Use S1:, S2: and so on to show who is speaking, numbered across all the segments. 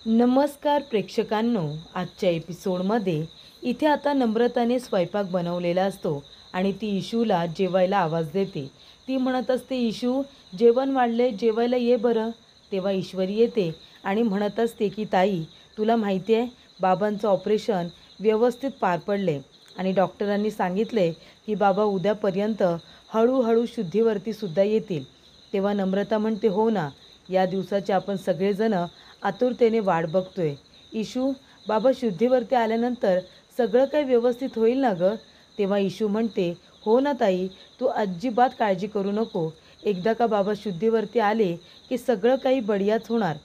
S1: नमस्कार प्रेक्षकांनो, आजच्या एपिसोडमध्ये इथे आता नम्रताने स्वयंपाक बनवलेला असतो आणि ती इशूला जेवायला आवाज देते. ती म्हणत असते, इशू जेवण वाढले, जेवायला ये बरं. तेव्हा ईश्वरी येते आणि म्हणत असते की ताई, तुला माहिती आहे बाबांचं ऑपरेशन व्यवस्थित पार पडले आणि डॉक्टरांनी सांगितले की बाबा उद्यापर्यंत हळूहळू शुद्धीवरती सुद्धा येतील. तेव्हा नम्रता म्हणते, हो ना, या दिवसाची आपण सगळेजण आतुरतेने वाट बघतोय. इशू, बाबा शुद्धीवरती आल्यानंतर सगळं काही व्यवस्थित होईल ना गं? तेव्हा इशू म्हणते, हो ना ताई, तू अजिबात काळजी करू नको. एकदा का बाबा शुद्धीवरती आले की सगळं काही बढियाच होणार.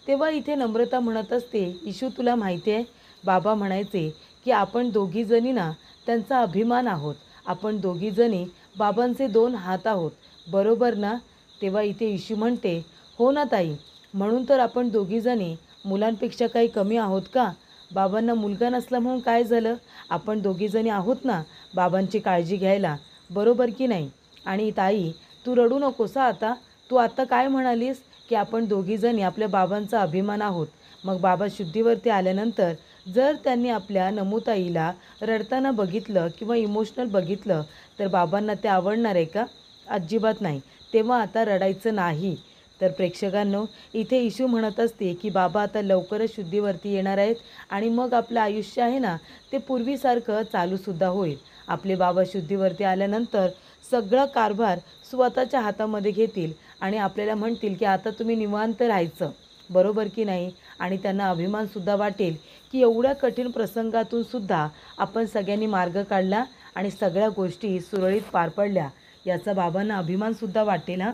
S1: तेव्हा इथे नम्रता म्हणत असते, इशू तुला माहिती आहे बाबा म्हणायचे की आपण दोघीजणी ना त्यांचा अभिमान आहोत. आपण दोघीजणी बाबांचे दोन हात आहोत, बरोबर ना? तेव्हा इथे इशू म्हणते, हो ना ताई, म्हणून तर आपण दोघीजणी मुलांपेक्षा काही कमी आहोत का? बाबांना मुलगा नसला म्हणून काय झालं? आपण दोघीजणी आहोत ना बाबांची काळजी घ्यायला, बरोबर की नाही? आणि ताई, तू रडू नकोस आता. तू आत्ता काय म्हणालीस की आपण दोघीजणी आपल्या बाबांचा अभिमान आहोत. मग बाबा शुद्धीवरती आल्यानंतर जर त्यांनी आपल्या नमुताईला रडताना बघितलं किंवा इमोशनल बघितलं तर बाबांना ते आवडणार आहे का? अजिबात नाही. तेव्हा आता रडायचं नाही. तर प्रेक्षकांनो, इथे इशू म्हणत असते की बाबा आता लवकरच शुद्धीवरती येणार आहेत आणि मग आपलं आयुष्य आहे ना ते पूर्वीसारखं चालूसुद्धा होईल. आपले बाबा शुद्धीवरती आल्यानंतर सगळा कारभार स्वतःच्या हातामध्ये घेतील आणि आपल्याला म्हणतील की आता तुम्ही निवांत राहायचं, बरोबर की नाही? आणि त्यांना अभिमानसुद्धा वाटेल की एवढ्या कठीण प्रसंगातून सुद्धा आपण सगळ्यांनी मार्ग काढला आणि सगळ्या गोष्टी सुरळीत पार पडल्या, याचा बाबांना अभिमानसुद्धा वाटेल हां.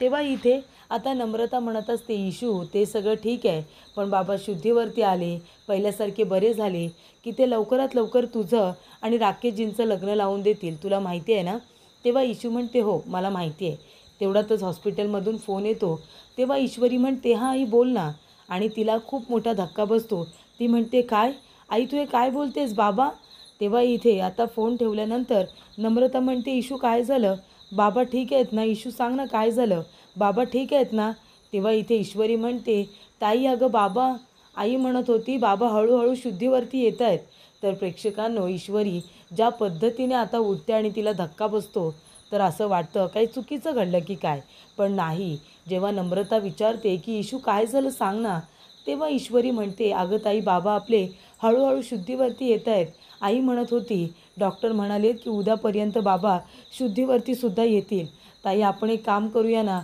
S1: तेव्हा इथे आता नम्रता म्हणत असते, इशू ते सगळं ठीक आहे, पण बाबा शुद्धीवरती आले, पहिल्यासारखे बरे झाले की ते लवकरात लवकर तुझं आणि राकेशजींचं लग्न लावून देतील, तुला माहिती आहे ना? तेव्हा इशू म्हणते, हो मला माहिती आहे. तेवढ्यातच हॉस्पिटलमधून फोन येतो. तेव्हा ईश्वरी म्हणते, हां आई बोल ना. आणि तिला खूप मोठा धक्का बसतो. ती म्हणते, काय आई, तू हे काय बोलतेस बाबा? तेव्हा इथे आता फोन ठेवल्यानंतर नम्रता म्हणते, इशू काय झालं? बाबा ठीक आहेत ना? इशू सांग ना काय झालं? बाबा ठीक आहेत ना? तेव्हा इथे ईश्वरी म्हणते, ताई अगं बाबा, आई म्हणत होती बाबा हळूहळू शुद्धीवरती येत आहेत. तर प्रेक्षकांनो, ईश्वरी ज्या पद्धतीने आता उठते आणि तिला धक्का बसतो, तर असं वाटतं काही चुकीचं घडलं की काय? पण नाही. जेव्हा नम्रता विचारते की इशू काय झालं सांग ना, तेव्हा ईश्वरी म्हणते, अगं ताई, बाबा आपले हळूहळू शुद्धीवरती येत आहेत. आई म्हणत होती, डॉक्टर म्हणाले की उद्यापर्यंत बाबा शुद्धीवरती सुद्धा येतील. ताई, आपण एक काम करूया ना,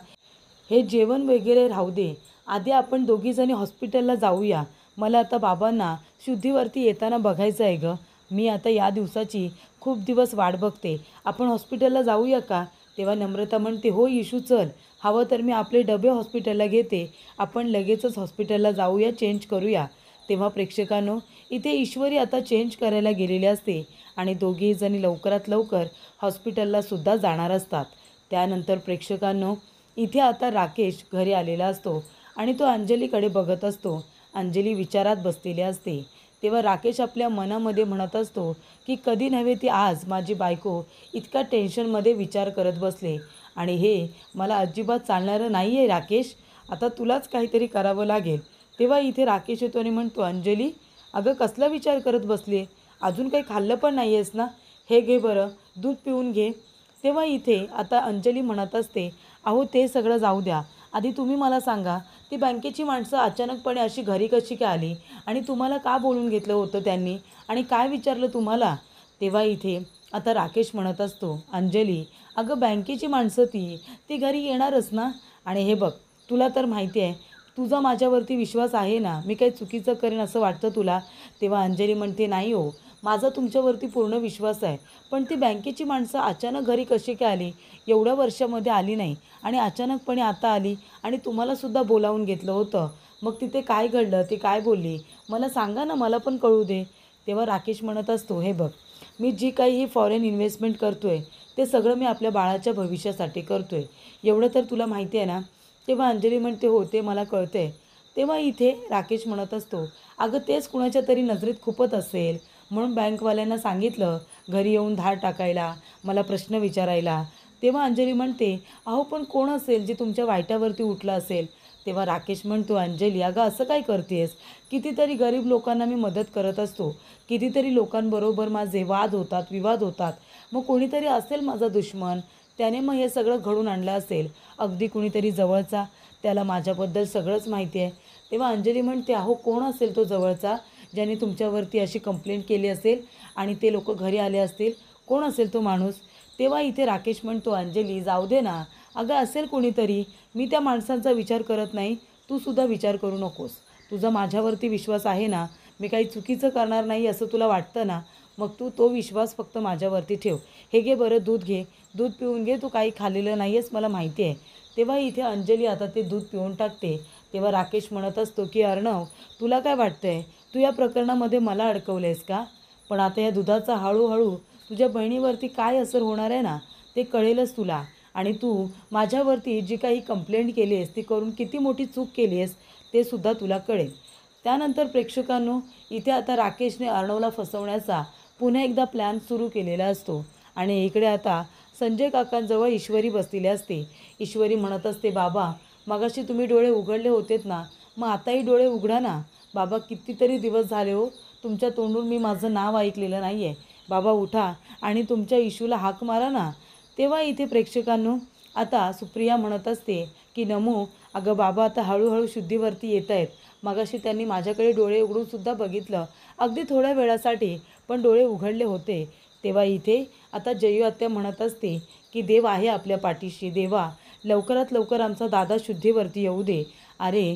S1: हे जेवण वगैरे राहू दे, आधी आपण दोघीजणी हॉस्पिटलला जाऊया. मला आता बाबांना शुद्धीवरती येताना बघायचं आहे गं. मी आता या दिवसाची खूप दिवस वाट बघते. आपण हॉस्पिटलला जाऊया का? तेव्हा नम्रता म्हणते, हो इशू चल, हवं तर मी आपले डबे हॉस्पिटलला घेते, आपण लगेचच हॉस्पिटलला जाऊया, चेंज करूया. तेव्हा प्रेक्षकांनो, इथे ईश्वरी आता चेंज करायला गेलेली असते आणि दोघीजणी लवकरात लवकर हॉस्पिटलला सुद्धा जाणार असतात. त्यानंतर प्रेक्षकांनो, इथे आता राकेश घरी आलेला असतो आणि तो अंजलीकडे बघत असतो. अंजली विचारात बसलेली असते. तेव्हा राकेश आपल्या मनामध्ये म्हणत असतो की कधी नव्हे ती आज माझी बायको इतका टेन्शनमध्ये विचार करत बसले आणि हे मला अजिबात चालणारं नाही आहे राकेश, आता तुलाच काहीतरी करावं लागेल. तेव्हा इथे राकेश येतो आणि म्हणतो, अंजली अगं कसला विचार करत बसली? अजून काही खाल्लं पण नाही आहेस ना? हे घे बरं, दूध पिऊन घे. तेव्हा इथे आता अंजली म्हणत असते, अहो ते सगळं जाऊ द्या, आधी तुम्ही मला सांगा, ती बँकेची माणसं अचानकपणे अशी घरी कशी काय आली आणि तुम्हाला का बोलून घेतलं होतं त्यांनी आणि काय विचारलं तुम्हाला? तेव्हा इथे आता राकेश म्हणत असतो, अंजली अगं बँकेची माणसं ती ती घरी येणारच ना. आणि हे बघ, तुला तर माहिती आहे, तुझा माझ्यावरती विश्वास आहे ना, मी काही चुकीचं करेन असं वाटतं तुला? तेव्हा अंजली म्हणते, नाही हो, माझा तुमच्यावरती पूर्ण विश्वास आहे, पण ती बँकेची माणसं अचानक घरी कशी काय आली? एवढ्या वर्षामध्ये आली नाही आणि अचानकपणे आता आली आणि तुम्हालासुद्धा बोलावून घेतलं होतं. मग तिथे काय घडलं, ते काय बोलली, मला सांगा ना, मला पण कळू दे. तेव्हा राकेश म्हणत असतो, हे बघ, मी जी काही ही फॉरेन इन्व्हेस्टमेंट करतो आहे ते सगळं मी आपल्या बाळाच्या भविष्यासाठी करतो आहे, एवढं तर तुला माहिती आहे ना? तेव्हा अंजली म्हणते, हो ते मला कळतं आहे. तेव्हा इथे राकेश म्हणत असतो, अगं तेच कुणाच्या तरी नजरेत खुपत असेल म्हणून बँकवाल्यांना सांगितलं घरी येऊन धाड टाकायला, मला प्रश्न विचारायला. तेव्हा अंजली म्हणते, अहो पण कोण असेल जे तुमच्या वाईटावरती उठलं असेल? तेव्हा राकेश म्हणतो, अंजली अगं असं काय करतेस? कितीतरी गरीब लोकांना मी मदत करत असतो, कितीतरी लोकांबरोबर माझे वाद होतात, विवाद होतात. मग कोणीतरी असेल माझा दुश्मन, त्याने मग हे सगळं घडून आणलं असेल. अगदी कुणीतरी जवळचा, त्याला माझ्याबद्दल सगळंच माहिती आहे. तेव्हा अंजली म्हणते, अहो कोण असेल तो जवळचा ज्याने तुमच्यावरती अशी कंप्लेंट केली असेल आणि ते लोक घरी आले असतील? कोण असेल तो माणूस? तेव्हा इथे राकेश म्हणतो, अंजली जाऊ दे ना, अगं असेल कोणीतरी, मी त्या माणसांचा विचार करत नाही, तू सुद्धा विचार करू नकोस. तुझा माझ्यावरती विश्वास आहे ना, मी काही चुकीचं करणार नाही असं तुला वाटतं ना, मग तू तो विश्वास फक्त माझ्यावरती ठेव. हे घे बरं, दूध घे, दूध पिऊन घे, तू काही खाल्लेलं नाही आहेस मला माहिती आहे. तेव्हा इथे अंजली आता ते दूध पिऊन टाकते. तेव्हा राकेश म्हणत असतो की अर्णव, तुला काय वाटतंय, तू या प्रकरणामध्ये मला अडकवलं आहेस का? पण आता या दुधाचा हळूहळू तुझ्या बहिणीवरती काय असर होणार आहे ना, ते कळेलच तुला. आणि तू माझ्यावरती जी काही कंप्लेंट केली आहेस ती करून किती मोठी चूक केली आहेस ते सुद्धा तुला कळेल. त्यानंतर प्रेक्षकांनो, इथे आता राकेशने अर्णवला फसवण्याचा पुन्हा एकदा प्लॅन सुरू केलेला असतो. आणि इकडे आता संजय काकांजवळ ईश्वरी बसलेली असते. ईश्वरी म्हणत असते, बाबा मगाशी तुम्ही डोळे उघडले होतेत ना, मग आताही डोळे उघडा ना. बाबा कितीतरी दिवस झाले हो, तुमच्या तोंडून मी माझं नाव ऐकलेलं नाही आहे. बाबा उठा आणि तुमच्या इशूला हाक मारा ना. तेव्हा इथे प्रेक्षकांनो, आता सुप्रिया म्हणत असते की नमू, अगं बाबा आता हळूहळू शुद्धीवरती येत आहेत. मगाशी त्यांनी माझ्याकडे डोळे उघडूनसुद्धा बघितलं, अगदी थोड्या वेळासाठी, पण डोळे उघडले होते. तेव्हा इथे आता जयू आत्या म्हणत असते की देव आहे आपल्या पाठीशी, देवा लवकरात लवकर आमचा दादा शुद्धीवरती येऊ दे. अरे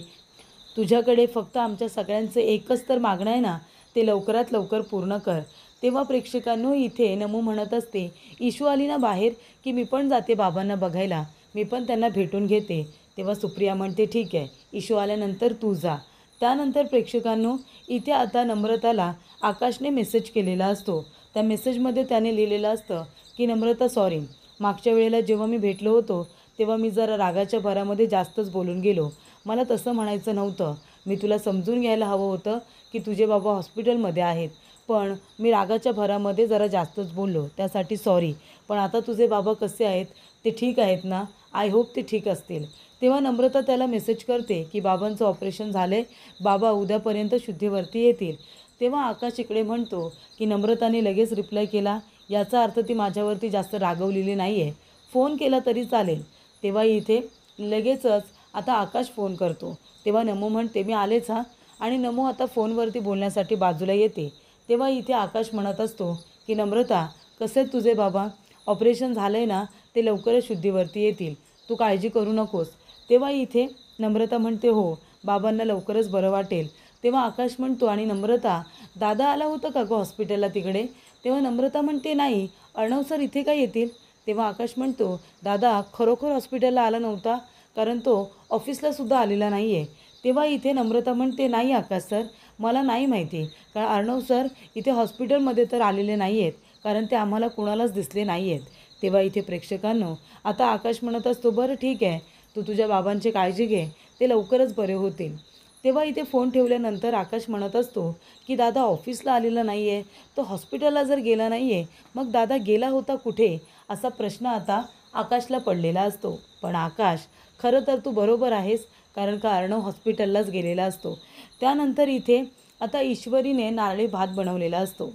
S1: तुझ्याकडे फक्त आमच्या सगळ्यांचं एकच तर मागणं आहे ना, ते लवकरात लवकर पूर्ण कर. तेव्हा प्रेक्षकांनो, इथे नमू म्हणत असते, इशू आली ना बाहेर की मी पण जाते बाबांना बघायला, मी पण त्यांना भेटून घेते. तेव्हा सुप्रिया म्हणते, ठीक आहे, इशू आल्यानंतर तू जा. त्यानंतर प्रेक्षकांनो, इथे आता नम्रताला आकाशने मेसेज केलेला असतो. त्या मेसेजमध्ये त्याने लिहिलेलं असतं की नम्रता सॉरी, मागच्या वेळेला जेव्हा मी भेटलो होतो तेव्हा मी जरा रागाच्या भरामध्ये जास्तच बोलून गेलो. मला तसं म्हणायचं नव्हतं. मी तुला समजून घ्यायला हवं होतं की तुझे बाबा हॉस्पिटलमध्ये आहेत, पण मी रागाच्या भरामध्ये जरा जास्तच बोललो, त्यासाठी सॉरी. पण आता तुझे बाबा कसे आहेत, ते ठीक आहेत ना? आय होप ते ठीक असतील. तेव्हा नम्रता त्याला मेसेज करते की बाबांचं ऑपरेशन झालं आहे, बाबा उद्यापर्यंत शुद्धीवरती येतील. तेव्हा आकाश इकडे म्हणतो की नम्रताने लगेच रिप्लाय केला, याचा अर्थ ती माझ्यावरती जास्त रागवलेली नाही आहे, फोन केला तरी चालेल. तेव्हा इथे लगेचच आता आकाश फोन करतो. तेव्हा नमू म्हणते, मी आलेच हां. आणि नमू आता फोनवरती बोलण्यासाठी बाजूला येते. तेव्हा इथे आकाश म्हणत असतो की नम्रता, कसे आहेत तुझे बाबा? ऑपरेशन झालं आहे ना, ते लवकरच शुद्धीवरती येतील, तू काळजी करू नकोस. तेव्हा इथे नम्रता म्हणते, हो बाबांना लवकरच बरं वाटेल. तेव्हा आकाश म्हणतो, आणि नम्रता दादा आला होता का गं हॉस्पिटलला तिकडे? तेव्हा नम्रता म्हणते, नाही, अर्णव सर इथे काय येतील? तेव्हा आकाश म्हणतो, दादा खरोखर हॉस्पिटलला आला नव्हता, कारण तो ऑफिसलासुद्धा आलेला नाही आहे. तेव्हा इथे नम्रता म्हणते, नाही आकाश सर, मला नाही माहिती, कारण अर्णव सर इथे हॉस्पिटलमध्ये तर आलेले नाही आहेत, कारण ते आम्हाला कुणालाच दिसले नाही आहेत. तेव्हा इथे प्रेक्षकांनो, आता आकाश म्हणत असतो, बरं ठीक आहे, तू तुझ्या बाबांची काळजी घे, ते लवकरच बरे होतील. तेव्हा इथे फोन ठेवल्यानंतर आकाश म्हणत असतो की दादा ऑफिसला आलेला नाही आहे, तो हॉस्पिटलला जर गेला नाही आहे, मग दादा गेला होता कुठे, असा प्रश्न आता आकाशला पडलेला असतो. पण आकाश, खरं तर तू बरोबर आहेस, कारण का अर्णव हॉस्पिटललाच गेलेला असतो. त्यानंतर इथे आता ईश्वरीने नारळी भात बनवलेला असतो.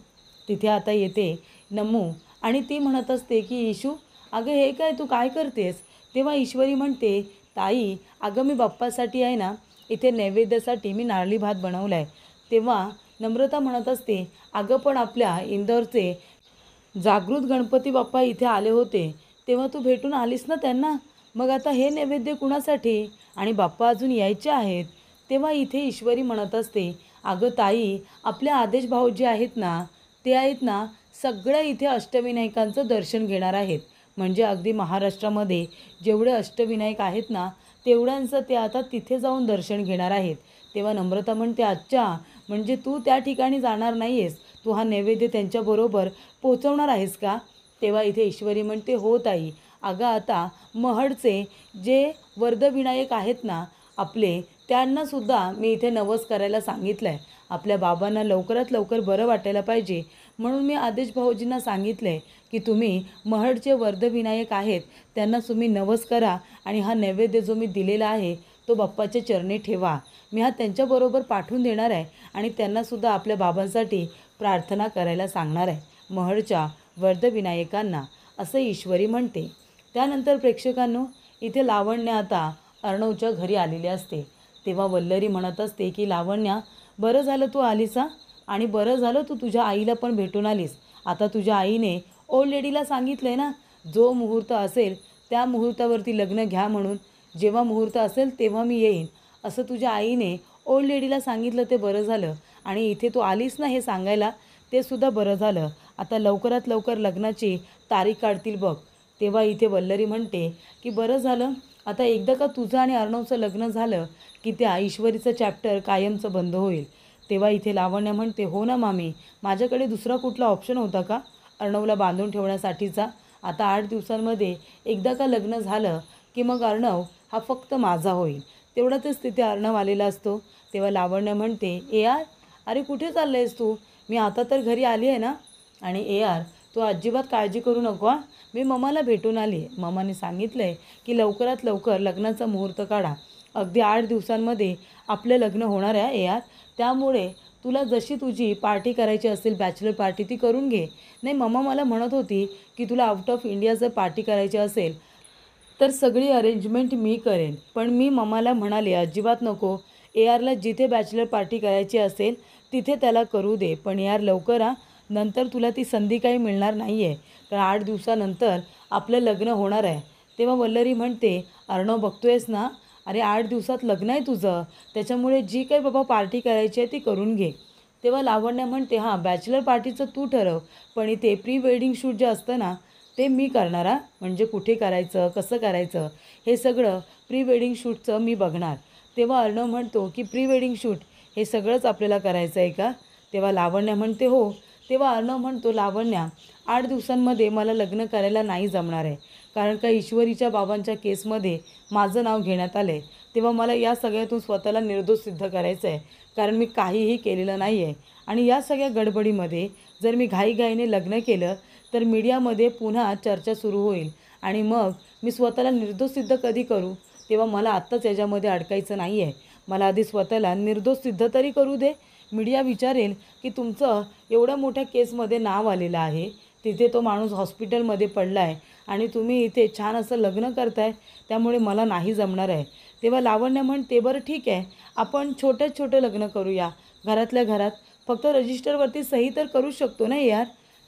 S1: तिथे आता येते नमू आणि ती म्हणत असते की इशू, अगं हे काय, तू काय करतेस? तेव्हा ईश्वरी म्हणते, ताई अगं मी बाप्पासाठी आहे ना, इथे नैवेद्यासाठी मी नारळी भात बनवला आहे. तेव्हा नम्रता म्हणत असते, अगं पण आपल्या इंदोरचे जागृत गणपती बाप्पा इथे आले होते, तेव्हा तू भेटून आलीस ना त्यांना, मग आता हे नैवेद्य कुणासाठी? आणि बाप्पा अजून यायचे आहेत. तेव्हा इथे ईश्वरी म्हणत असते, अगं ताई आपले आदेश भाऊ जे आहेत ना, ते आहेत ना, सगळ्या इथे अष्टविनायकांचं दर्शन घेणार आहेत. म्हणजे अगदी महाराष्ट्रामध्ये जेवढे अष्टविनायक आहेत ना, तेवढ्यांचं ते आता तिथे जाऊन दर्शन घेणार आहेत. तेव्हा नम्रता म्हणते, अच्छा, म्हणजे तू त्या ठिकाणी जाणार नाही आहेस, तू हा नैवेद्य त्यांच्याबरोबर पोचवणार आहेस का? तेव्हा इथे ईश्वरी म्हणते, हो ताई, अगं आता महडचे जे वर्धविनायक आहेत ना आपले, त्यांनासुद्धा मी इथे नवस करायला सांगितलं आहे. आपल्या बाबांना लवकरात लवकर बरं वाटायला पाहिजे, म्हणून मी आदेश भाऊजींना सांगितलं आहे की तुम्ही महडचे वर्धविनायक आहेत त्यांना तुम्ही नवस करा आणि हा नैवेद्य जो मी दिलेला आहे तो बाप्पाच्या चरणी ठेवा. मी हा त्यांच्याबरोबर पाठवून देणार आहे आणि त्यांनासुद्धा आपल्या बाबांसाठी प्रार्थना करायला सांगणार आहे महडच्या वरदविनायकांना, असं ईश्वरी म्हणते. त्यानंतर प्रेक्षकांनो, इथे लावण्य आता अर्णवच्या घरी आलेली असते. तेव्हा वल्लरी म्हणत असते की लावण्या, बरं झालं तू आलीस हां, आणि बरं झालं तू तुझ्या आईला पण भेटून आलीस. आता तुझ्या आईने ओल्ड लेडीला सांगितलं आहे ना, जो मुहूर्त असेल त्या मुहूर्तावरती लग्न घ्या म्हणून. जेव्हा मुहूर्त असेल तेव्हा मी येईन, असं तुझ्या आईने ओल्ड लेडीला सांगितलं. ते बरं झालं. आणि इथे तू आलीस ना हे सांगायला, ते सुद्धा बरं झालं. आता लवकरात लवकर लग्नाची तारीख काढतील बघ. तेव्हा इथे वल्लरी म्हणते की बरं झालं, आता एकदा का तुझं आणि अर्णवचं लग्न झालं की त्या ईश्वरीचं चॅप्टर कायमचं बंद होईल. तेव्हा इथे लावण्य म्हणते, हो ना मामी, माझ्याकडे दुसरा कुठला ऑप्शन होता का अर्णवला बांधून ठेवण्यासाठीचा? आता 8 दिवसांमध्ये एकदा का लग्न झालं की मग अर्णव हा फक्त माझा होईल. तेवढ्यातच तिथे अर्णव आलेला असतो. तेव्हा लावण्य म्हणते, ए यार, अरे कुठे चाललं आहेस तू? मी आता तर घरी आली आहे ना. आणि ए यार, तू अजिबात काळजी करू नको हां, मी मम्माला भेटून आली आहे. मम्माने सांगितलं आहे की लवकरात लवकर लग्नाचा मुहूर्त काढा. अगदी 8 दिवसांमध्ये आपलं लग्न होणार आहे यार. त्यामुळे तुला जशी तुझी पार्टी करायची असेल, बॅचलर पार्टी, ती करून घे. नाही, मम्मा मला म्हणत होती की तुला आउट ऑफ इंडिया जर पार्टी करायची असेल तर सगळी अरेंजमेंट मी करेन. पण मी मम्माला म्हणाले अजिबात नको. ए आरला जिथे बॅचलर पार्टी करायची असेल तिथे त्याला करू दे. पण यार लवकर आ, नंतर तुला ती संधी काही मिळणार नाही आहे. कारण 8 दिवसानंतर आपलं लग्न होणार आहे. तेव्हा वल्लरी म्हणते, अर्णव बघतोयस ना, अरे 8 दिवसात लग्न आहे तुझं, त्याच्यामुळे जी काही बाबा पार्टी करायची आहे ती करून घे. तेव्हा लावण्य म्हणते, हां बॅचलर पार्टीचं तू ठरव, पण इथे प्री वेडिंग शूट जे असतं ना ते मी करणार. हां, म्हणजे कुठे करायचं, कसं करायचं, हे सगळं प्री वेडिंग शूटचं मी बघणार. तेव्हा अर्णव म्हणतो की प्री वेडिंग शूट हे सगळंच आपल्याला करायचं आहे का? तेव्हा लावण्य म्हणते, हो. तेव्हा अर्णव म्हणतो, लावण्या, 8 दिवसांमध्ये मला लग्न करायला नाही जमणार आहे. कारण का ईश्वरीच्या बाबांच्या केसमध्ये माझं नाव घेण्यात आलं आहे. तेव्हा मला या सगळ्यातून स्वतःला निर्दोष सिद्ध करायचं आहे. कारण मी काहीही केलेलं नाही आहे. आणि या सगळ्या गडबडीमध्ये जर मी घाईघाईने लग्न केलं तर मीडियामध्ये पुन्हा चर्चा सुरू होईल आणि मग मी स्वतःला निर्दोष सिद्ध कधी करू? तेव्हा मला आत्ताच याच्यामध्ये अडकायचं नाही आहे. मला आधी स्वतःला निर्दोष सिद्ध तरी करू दे. मीडिया विचारेल की तुमचं एवढ्या मोठ्या केसमध्ये नाव आलेलं आहे, तिथे तो माणूस हॉस्पिटलमध्ये पडला आहे आणि तुम्ही इथे छान असं लग्न करताय, त्यामुळे मला नाही जमणार आहे. तेव्हा लावण्य म्हणते, बरं ठीक आहे, आपण छोट्यात छोटं लग्न करूया, घरातल्या घरात. फक्त रजिस्टरवरती सही तर करू शकतो ना यार.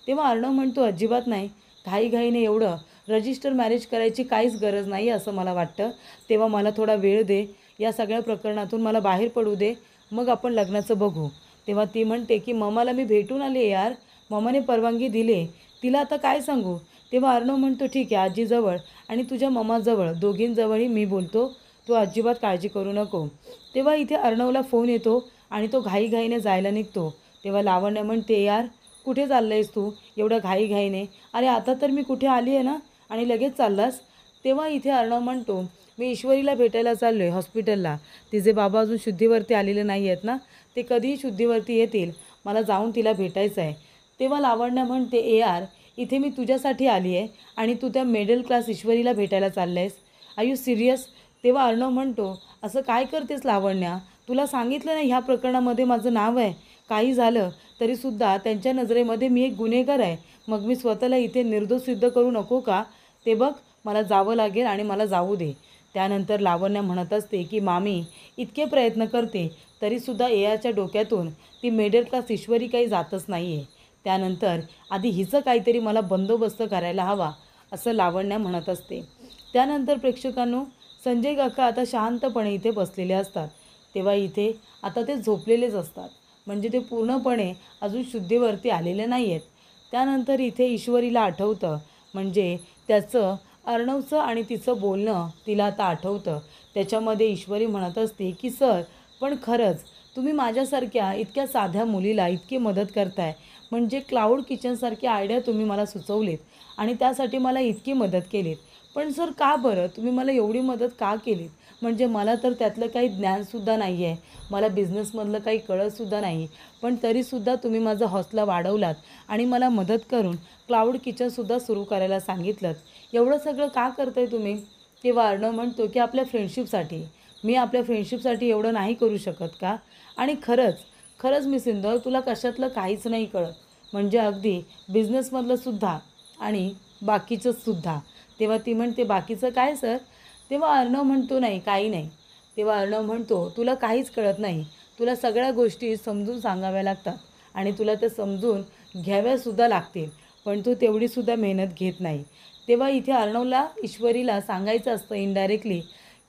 S1: तेव्हा अर्णव म्हणतो, अजिबात नाही, घाईघाईने एवढं रजिस्टर मॅरेज करायची काहीच गरज नाही असं मला वाटतं. तेव्हा मला थोडा वेळ दे, या सगळ्या प्रकरणातून मला बाहेर पडू दे, मग आपण लग्नाचं बघू. तेव्हा ती म्हणते की मम्माला मी भेटून आले यार, मम्माने परवानगी दिली, तिला आता काय सांगू? तेव्हा अर्णव म्हणतो, ठीक आहे, आजीजवळ आणि तुझ्या मम्माजवळ दोघींजवळही मी बोलतो, तू अजिबात काळजी करू नको. तेव्हा इथे अर्णवला फोन येतो आणि तो घाईघाईने जायला निघतो. तेव्हा लावण्य म्हणते, यार कुठे चाललं आहेस तू एवढं घाईघाईने? अरे आता तर मी कुठे आली आहे ना आणि लगेच चाललास? तेव्हा इथे अर्णव म्हणतो, मी ईश्वरीला भेटायला चाललो आहे हॉस्पिटलला. तिचे बाबा अजून शुद्धीवरती आलेले नाही आहेत ना, ते कधीही शुद्धीवरती येतील, मला जाऊन तिला भेटायचं आहे. तेव्हा लावण्य म्हणते, ए यार, इथे मी तुझ्यासाठी आली आहे आणि तू त्या मिडल क्लास ईश्वरीला भेटायला चाललं आहेस? Are you serious? तेव्हा अर्णव म्हणतो, असं काय करतेस लावण्या? तुला सांगितलं ना ह्या प्रकरणामध्ये माझं नाव आहे. काही झालं तरीसुद्धा त्यांच्या नजरेमध्ये मी एक गुन्हेगार आहे. मग मी स्वतःला इथे निर्दोष सिद्ध करू नको का? ते बघ, मला जावं लागेल आणि मला जाऊ दे. त्यानंतर लावण्य म्हणत असते की मामी इतके प्रयत्न करते तरीसुद्धा एआरच्या डोक्यातून ती मिडल क्लास ईश्वरी काही जातच नाही आहे. त्यानंतर आधी हिचं काहीतरी मला बंदोबस्त करायला हवा, असं लावण्य म्हणत असते. त्यानंतर प्रेक्षकांनो, संजय काका आता शांतपणे इथे बसलेले असतात. तेव्हा इथे आता ते झोपलेलेच असतात, म्हणजे ते पूर्णपणे अजून शुद्धीवरती आलेले नाही आहेत. त्यानंतर इथे ईश्वरीला आठवतं, म्हणजे त्याचं अर्णवचं आणि तिचं बोलणं तिला आता आठवतं. त्याच्यामध्ये ईश्वरी म्हणत असते की सर, पण खरंच तुम्ही माझ्यासारख्या इतक्या साध्या मुलीला इतकी मदत करताय, म्हणजे क्लाउड किचनसारखी आयडिया तुम्ही मला सुचवलीत आणि त्यासाठी मला इतकी मदत केलीत. पण सर का बरं तुम्ही मला एवढी मदत का केलीत? म्हणजे मला तर त्यातलं काही ज्ञानसुद्धा नाही आहे, मला बिझनेसमधलं काही कळतसुद्धा नाही, पण तरीसुद्धा तुम्ही माझा हौसला वाढवलात आणि मला मदत करून क्लाउड किचनसुद्धा सुरू करायला सांगितलं. एवढं सगळं का करताय तुम्ही? तेव्हा अर्णव म्हणतो की आपल्या फ्रेंडशिपसाठी. मी आपल्या फ्रेंडशिपसाठी एवढं नाही करू शकत का? आणि खरंच मिसिंदर तुला कशातलं काहीच नाही कळत. म्हणजे अगदी बिझनेसमधलं सुद्धा आणि बाकीचंच सुद्धा. तेव्हा ती म्हणते, बाकीचं काय सर? तेव्हा अर्णव म्हणतो, नाही काही नाही. तेव्हा अर्णव म्हणतो, तुला काहीच कळत नाही. तुला सगळ्या गोष्टी समजून सांगाव्या लागतात आणि तुला ते समजून घ्याव्यासुद्धा लागतील. पण तू तेवढीसुद्धा मेहनत घेत नाही. तेव्हा इथे अर्णवला ईश्वरीला सांगायचं असतं इनडायरेक्टली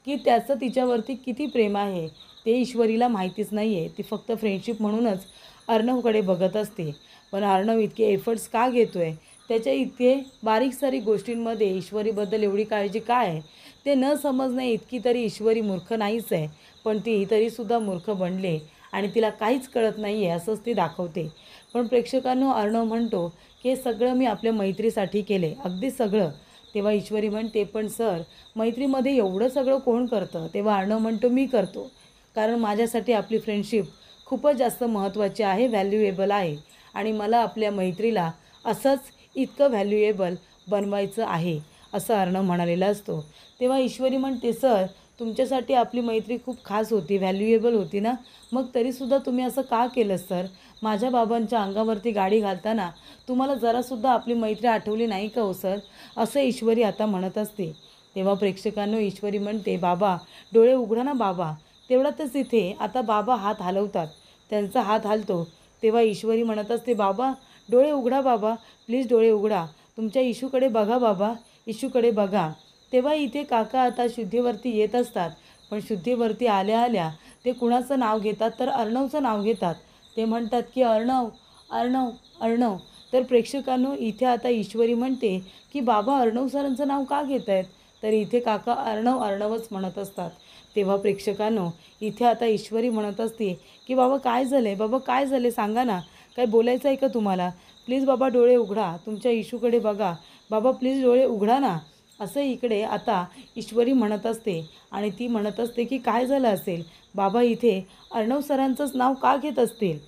S1: की त्याचं तिच्यावरती किती प्रेम आहे ते ईश्वरीला माहितीच नाही आहे. ती फक्त फ्रेंडशिप म्हणूनच अर्णवकडे बघत असते. पण अर्णव इतके एफर्ट्स का घेतो आहे? त्याच्या इतके बारीक सारीक गोष्टींमध्ये ईश्वरीबद्दल एवढी काळजी काय आहे ते न समजणे इतकी तरी ईश्वरी मूर्ख नाहीच आहे. पण ती तरीसुद्धा मूर्ख बनले आणि तिला काहीच कळत नाही आहे असंच ती दाखवते. पण प्रेक्षकांनो, अर्णव म्हणतो की हे सगळं मी आपल्या मैत्रीसाठी केले, अगदी सगळं. तेव्हा ईश्वरी म्हणते, पण सर मैत्रीमध्ये एवढं सगळं कोण करतं? तेव्हा अर्णव म्हणतो, मी करतो. कारण माझ्यासाठी आपली फ्रेंडशिप खूपच जास्त महत्त्वाची आहे, व्हॅल्युएबल आहे. आणि मला आपल्या मैत्रीला असंच इतकं व्हॅल्युएबल बनवायचं आहे, असं अर्णव म्हणालेला असतो. तेव्हा ईश्वरी म्हणते, सर तुमच्यासाठी आपली मैत्री खूप खास होती, व्हॅल्युएबल होती ना, मग तरीसुद्धा तुम्ही असं का केलं सर? माझ्या बाबांच्या अंगावरती गाडी घालताना तुम्हाला जरासुद्धा आपली मैत्री आठवली नाही का हो सर? असं ईश्वरी आता म्हणत असते. तेव्हा प्रेक्षकांनो, ईश्वरी म्हणते, बाबा डोळे उघडा ना बाबा. तेवढ्यातच इथे आता बाबा हात हलवतात. त्यांचा हात हलतो. तेव्हा ईश्वरी म्हणत असते, बाबा डोळे उघडा बाबा, प्लीज डोळे उघडा. तुमच्या इशूकडे बघा बाबा, इशूकडे बघा. तेव्हा इथे काका आता शुद्धीवरती येत असतात. पण शुद्धीवरती आल्या आल्या ते कुणाचं नाव घेतात? तर अर्णवचं नाव घेतात. ते म्हणतात की अर्णव अर्णव अर्णव. तर प्रेक्षकांनो, इथे आता ईश्वरी म्हणते की बाबा अर्णव सरांचं नाव का घेत आहेत? तर इथे काका अर्णव अर्णवच म्हणत असतात. तेव्हा प्रेक्षकांनो, इथे आता ईश्वरी म्हणत असते की बाबा काय झालं आहे? बाबा काय झालं आहे सांगा ना, काय बोलायचं आहे का तुम्हाला? प्लीज बाबा डोळे उघडा, तुमच्या इशूकडे बघा. बाबा प्लीज डोळे उघडा ना. असं इकडे आता ईश्वरी म्हणत असते आणि ती म्हणत असते की काय झालं असेल? बाबा इथे अर्णव सरांचंच नाव का घेत असतील?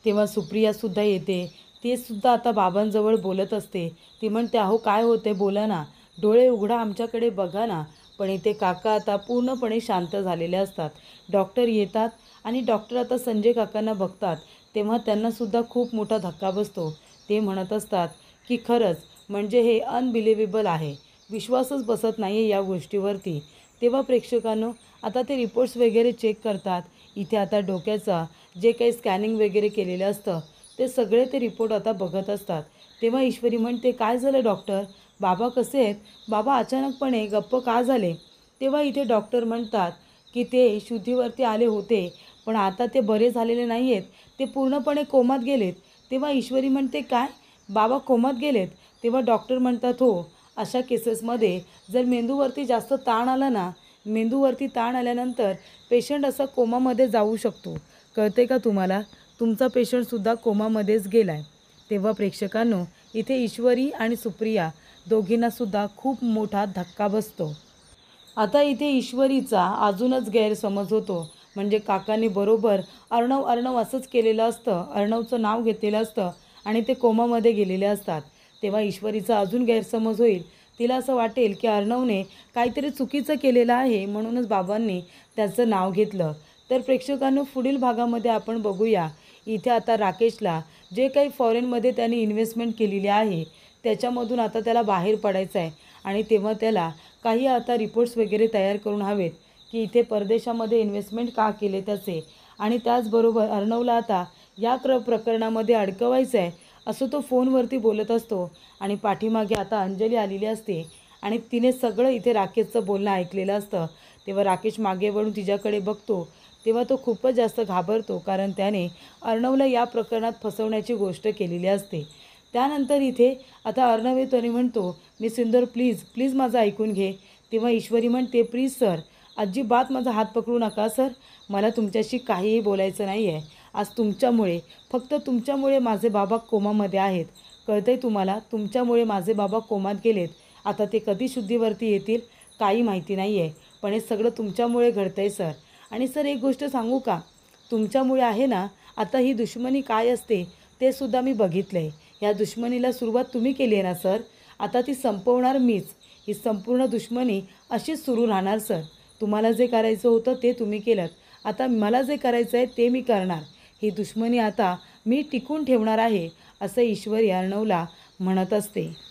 S1: तेव्हा सुप्रियासुद्धा येते. ती सुद्धा आता बाबांजवळ बोलत असते. ती म्हणते, अहो काय होते बोला ना, डोळे उघडा, आमच्याकडे बघा ना. पण इथे काका आता पूर्णपणे शांत झालेले असतात. डॉक्टर येतात आणि डॉक्टर आता संजय काकांना बघतात. तेव्हा त्यांनासुद्धा खूप मोठा धक्का बसतो. ते म्हणत असतात की खरंच म्हणजे हे अनबिलिव्हेबल आहे, विश्वासच बसत नाही आहे या गोष्टीवरती. तेव्हा प्रेक्षकांनो, आता ते रिपोर्ट्स वगैरे चेक करतात. इथे आता डोक्याचा जे काही स्कॅनिंग वगैरे केलेलं असतं ते सगळे ते रिपोर्ट आता बघत असतात. तेव्हा ईश्वरी म्हणते, काय झालं डॉक्टर? बाबा कसे आहेत? बाबा अचानकपणे गप्प का झाले? तेव्हा इथे डॉक्टर म्हणतात की ते शुद्धीवरती आले होते, पण आता ते बरे झालेले नाही आहेत, ते पूर्णपणे कोमात गेलेत. तेव्हा ईश्वरी म्हणते, काय? बाबा कोमात गेलेत? तेव्हा डॉक्टर म्हणतात, हो, अशा केसेसमध्ये जर मेंदूवरती जास्त ताण आला ना, मेंदूवरती ताण आल्यानंतर पेशंट असा कोमामध्ये जाऊ शकतो. कळते का तुम्हाला? तुमचा पेशंटसुद्धा कोमामध्येच गेला आहे. तेव्हा प्रेक्षकांनो, इथे ईश्वरी आणि सुप्रिया दोघींनासुद्धा खूप मोठा धक्का बसतो. आता इथे ईश्वरीचा अजूनच गैरसमज होतो. म्हणजे काकांनी बरोबर अर्णव अर्णव असंच केलेलं असतं, अर्णवचं नाव घेतलेलं असतं आणि ते कोमामध्ये गेलेले असतात. तेव्हा ईश्वरीचा अजून गैरसमज होईल. तिला असं वाटेल की अर्णवने काहीतरी चुकीचं केलेलं आहे, म्हणूनच बाबांनी त्याचं नाव घेतलं. तर प्रेक्षकांनो, पुढील भागामध्ये आपण बघूया. इथे आता राकेशला जे काही फॉरेनमध्ये त्याने इन्व्हेस्टमेंट केलेली आहे त्याच्यामधून आता त्याला बाहेर पडायचं आहे. आणि तेव्हा त्याला काही आता रिपोर्ट्स वगैरे तयार करून हवेत की इथे परदेशामध्ये इन्व्हेस्टमेंट का केले त्याचे. आणि त्याचबरोबर अर्णवला आता या प्रकरणामध्ये अडकवायचं आहे असं तो फोनवरती बोलत असतो. आणि पाठीमागे आता अंजली आलेली असते आणि तिने सगळं इथे राकेशचं बोलणं ऐकलेलं असतं. तेव्हा राकेश मागे वळून तिच्याकडे बघतो. तेव्हा तो खूपच जास्त घाबरतो, कारण त्याने अर्णवला या प्रकरणात फसवण्याची गोष्ट केलेली असते. त्यानंतर इथे आता अर्णव येतो आणि म्हणतो, मी सिंदूर प्लीज प्लीज माझं ऐकून घे. तेव्हा ईश्वरी म्हणते, प्लीज सर, अजिबात माझा हात पकडू नका सर, मला तुमच्याशी काहीही बोलायचं नाही आहे. आज तुमच्यामुळे, फक्त तुमच्यामुळे माझे बाबा कोमामध्ये आहेत. कळतं आहे तुम्हाला? तुमच्यामुळे माझे बाबा कोमात गेलेत. आता ते कधी शुद्धीवरती येतील काही माहिती नाही आहे, पण हे सगळं तुमच्यामुळे घडतं आहे सर. आणि सर एक गोष्ट सांगू का, तुमच्यामुळे आहे ना, आता ही दुश्मनी काय असते ते सुद्धा मी बघितलं आहे. ह्या दुश्मनीला सुरुवात तुम्ही केली आहे ना सर, आता ती संपवणार मीच. ही संपूर्ण दुश्मनी अशीच सुरू राहणार सर. तुम्हाला जे करायचं होतं ते तुम्ही केलं, आता मला जे करायचं आहे ते मी करणार. ही दुश्मनी आता मी टिकून ठेवणार आहे, असं ईश्वरी अर्णवला म्हणत असते.